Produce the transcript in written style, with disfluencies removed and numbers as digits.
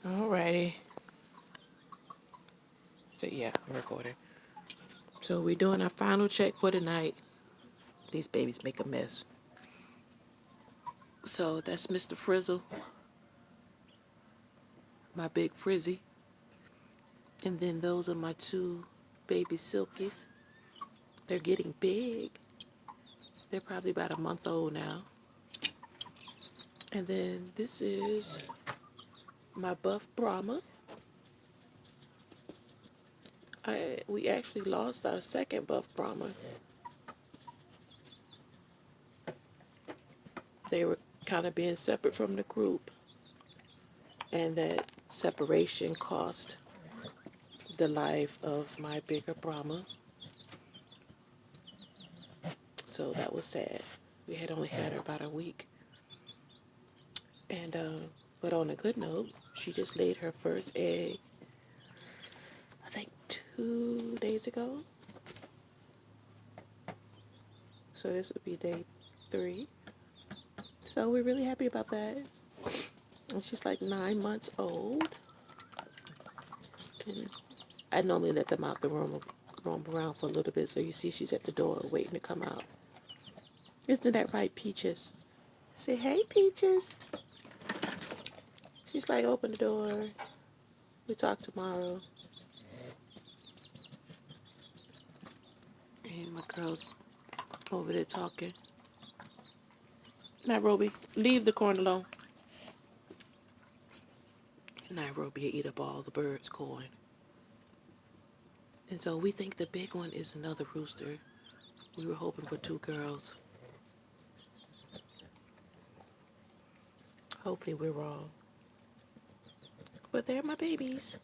Alrighty. So yeah, I'm recording. So we're doing our final check for the night. These babies make a mess. So that's Mr. Frizzle, my big Frizzy. And then those are my two baby Silkies. They're getting big. They're probably about a month old now. And then this is my buff Brahma. We actually lost our second buff Brahma. They were kind of being separate from the group. And that separation cost the life of my bigger Brahma. So that was sad. We had only had her about a week. And, but on a good note, she just laid her first egg, I think 2 days ago. So this would be day 3. So we're really happy about that. And she's like 9 months old. And I normally let them out the room, roam around for a little bit. So you see she's at the door waiting to come out. Isn't that right, Peaches? Say, hey, Peaches. She's like, open the door. We talk tomorrow. And my girl's over there talking. Nairobi, leave the corn alone. Nairobi will eat up all the birds' corn. And so we think the big one is another rooster. We were hoping for 2 girls. Hopefully we're wrong. But they're my babies.